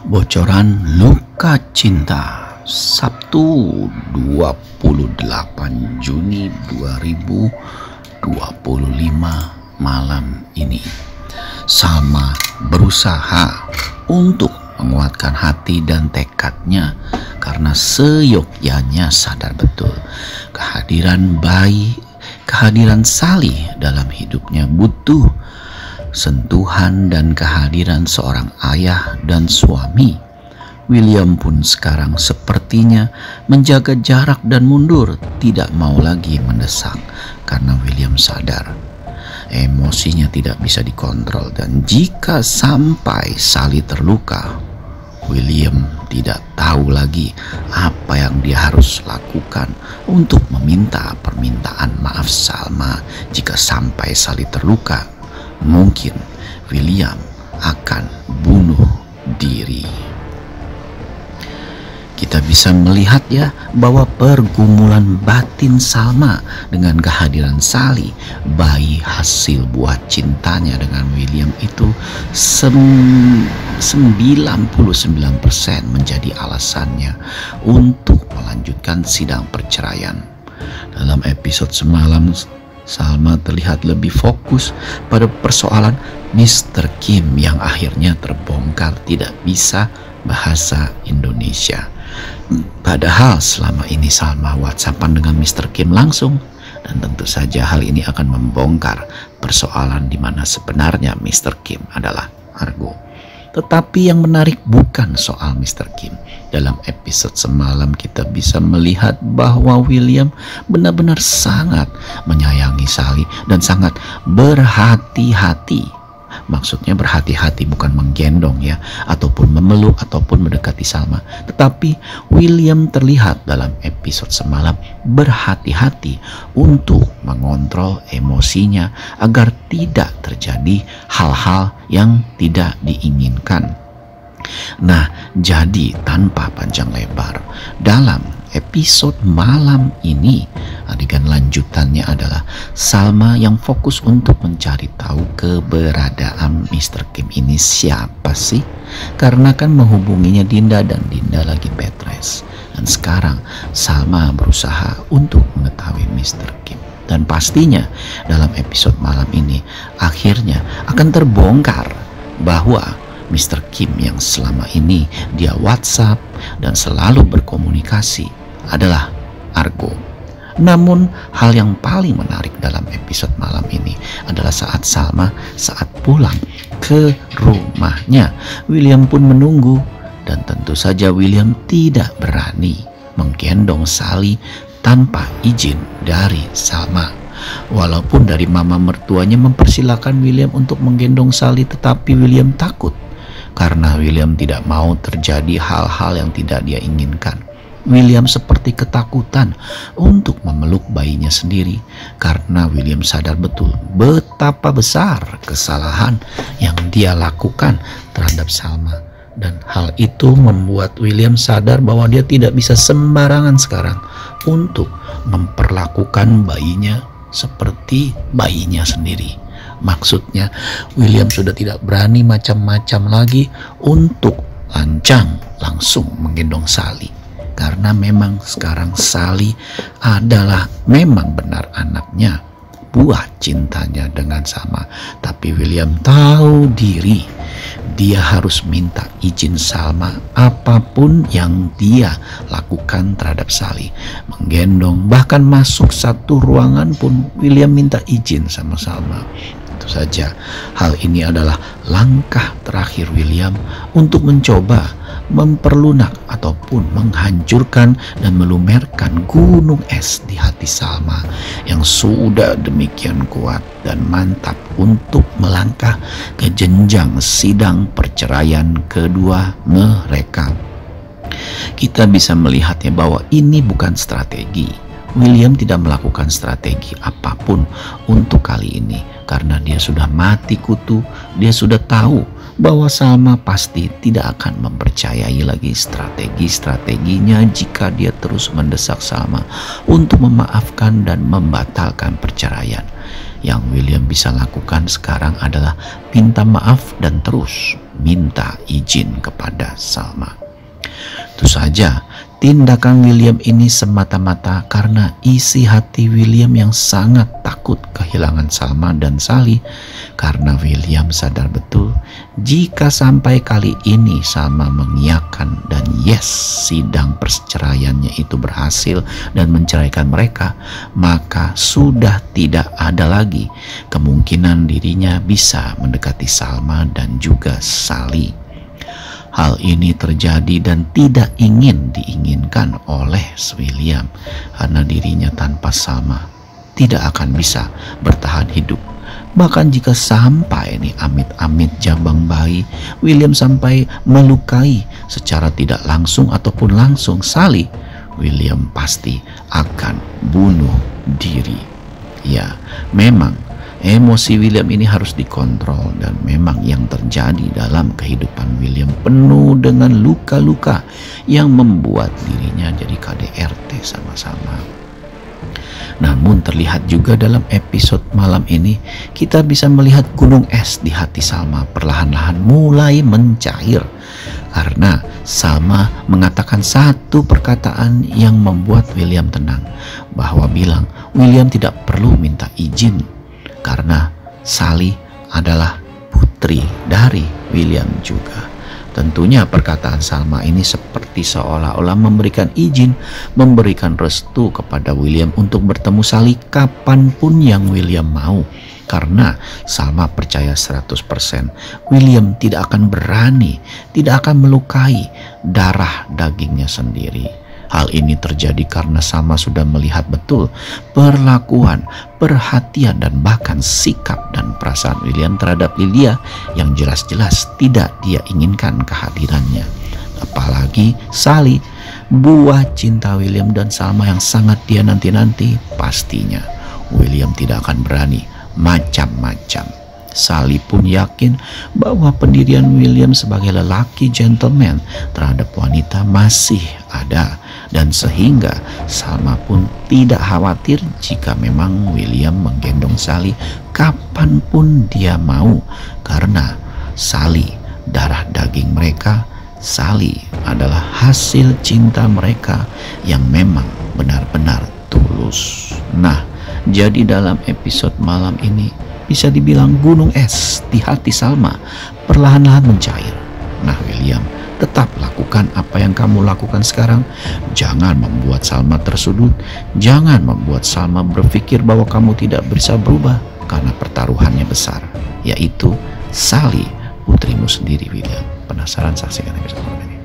Bocoran luka cinta Sabtu 28 Juni 2025 malam ini. Salma berusaha untuk menguatkan hati dan tekadnya karena seyogyanya sadar betul kehadiran Sally dalam hidupnya butuh sentuhan dan kehadiran seorang ayah dan suami. William pun sekarang sepertinya menjaga jarak dan mundur, tidak mau lagi mendesak karena William sadar emosinya tidak bisa dikontrol, dan jika sampai Sally terluka, William tidak tahu lagi apa yang dia harus lakukan untuk meminta permintaan maaf Salma. Jika sampai Sally terluka, mungkin William akan bunuh diri. Kita bisa melihat ya bahwa pergumulan batin Salma dengan kehadiran Sally, bayi hasil buah cintanya dengan William itu 99% menjadi alasannya untuk melanjutkan sidang perceraian. Dalam episode semalam, Salma terlihat lebih fokus pada persoalan Mr. Kim yang akhirnya terbongkar tidak bisa bahasa Indonesia. Padahal selama ini Salma WhatsAppan dengan Mr. Kim langsung, dan tentu saja hal ini akan membongkar persoalan di mana sebenarnya Mr. Kim adalah Argo. Tetapi yang menarik bukan soal Mr. Kim. Dalam episode semalam kita bisa melihat bahwa William benar-benar sangat menyayangi Sally dan sangat berhati-hati. Maksudnya berhati-hati bukan menggendong ya, ataupun memeluk ataupun mendekati Salma. Tetapi William terlihat dalam episode semalam berhati-hati untuk mengontrol emosinya agar tidak terjadi hal-hal yang tidak diinginkan. Nah, jadi tanpa panjang lebar, dalam episode malam ini adegan lanjutannya adalah Salma yang fokus untuk mencari tahu keberadaan Mr. Kim ini siapa sih, karena kan menghubunginya Dinda dan Dinda lagi bed rest, dan sekarang Salma berusaha untuk mengetahui Mr. Kim. Dan pastinya dalam episode malam ini akhirnya akan terbongkar bahwa Mr. Kim yang selama ini dia WhatsApp dan selalu berkomunikasi adalah Argo. Namun hal yang paling menarik dalam episode malam ini adalah saat Salma pulang ke rumahnya. William pun menunggu, dan tentu saja William tidak berani menggendong Sally tanpa izin dari Salma. Walaupun dari mama mertuanya mempersilahkan William untuk menggendong Sally, tetapi William takut karena William tidak mau terjadi hal-hal yang tidak dia inginkan. William seperti ketakutan untuk memeluk bayinya sendiri karena William sadar betul betapa besar kesalahan yang dia lakukan terhadap Salma. Dan hal itu membuat William sadar bahwa dia tidak bisa sembarangan sekarang untuk memperlakukan bayinya seperti bayinya sendiri. Maksudnya William sudah tidak berani macam-macam lagi untuk langsung menggendong Sally, karena memang sekarang Sally adalah memang benar anaknya, buah cintanya dengan Salma. Tapi William tahu diri, dia harus minta izin Salma apapun yang dia lakukan terhadap Sally. Menggendong, bahkan masuk satu ruangan pun William minta izin sama Salma. Tentu saja hal ini adalah langkah terakhir William untuk mencoba memperlunak ataupun menghancurkan dan melumerkan gunung es di hati Salma yang sudah demikian kuat dan mantap untuk melangkah ke jenjang sidang perceraian kedua mereka. Kita bisa melihatnya bahwa ini bukan strategi. William tidak melakukan strategi apapun untuk kali ini karena dia sudah mati kutu. Dia sudah tahu bahwa Salma pasti tidak akan mempercayai lagi strategi-strateginya jika dia terus mendesak Salma untuk memaafkan dan membatalkan perceraian. Yang William bisa lakukan sekarang adalah minta maaf dan terus minta izin kepada Salma. Tentu saja tindakan William ini semata-mata karena isi hati William yang sangat takut kehilangan Salma dan Sally, karena William sadar betul jika sampai kali ini Salma mengiyakan dan yes, sidang perceraiannya itu berhasil dan menceraikan mereka, maka sudah tidak ada lagi kemungkinan dirinya bisa mendekati Salma dan juga Sally. Hal ini terjadi dan tidak diinginkan oleh William, karena dirinya tanpa Salma tidak akan bisa bertahan hidup. Bahkan jika sampai amit-amit jabang bayi, William sampai melukai secara tidak langsung ataupun langsung Sally, William pasti akan bunuh diri. Ya, memang emosi William ini harus dikontrol, dan memang yang terjadi dalam kehidupan William penuh dengan luka-luka yang membuat dirinya jadi KDRT sama-sama. Namun terlihat juga dalam episode malam ini, kita bisa melihat gunung es di hati Salma perlahan-lahan mulai mencair, karena Salma mengatakan satu perkataan yang membuat William tenang, bahwa bilang William tidak perlu minta izin karena Sally adalah putri dari William juga. Tentunya perkataan Salma ini seperti seolah-olah memberikan izin, memberikan restu kepada William untuk bertemu Sally kapanpun yang William mau. Karena Salma percaya 100% William tidak akan berani, tidak akan melukai darah dagingnya sendiri. Hal ini terjadi karena Salma sudah melihat betul perlakuan, perhatian, dan bahkan sikap dan perasaan William terhadap Lydia yang jelas-jelas tidak dia inginkan kehadirannya. Apalagi Sally, buah cinta William dan Salma yang sangat dia nanti-nanti. Pastinya William tidak akan berani macam-macam. Sally pun yakin bahwa pendirian William sebagai lelaki gentleman terhadap wanita masih ada, dan sehingga Salma pun tidak khawatir jika memang William menggendong Sally kapanpun dia mau, karena Sally darah daging mereka. Sally adalah hasil cinta mereka yang memang benar-benar tulus. Nah, jadi dalam episode malam ini bisa dibilang gunung es di hati Salma perlahan-lahan mencair. Nah William, tetap lakukan apa yang kamu lakukan sekarang. Jangan membuat Salma tersudut. Jangan membuat Salma berpikir bahwa kamu tidak bisa berubah, karena pertaruhannya besar, yaitu Sally, putrimu sendiri William. Penasaran? Saksikan episode ini.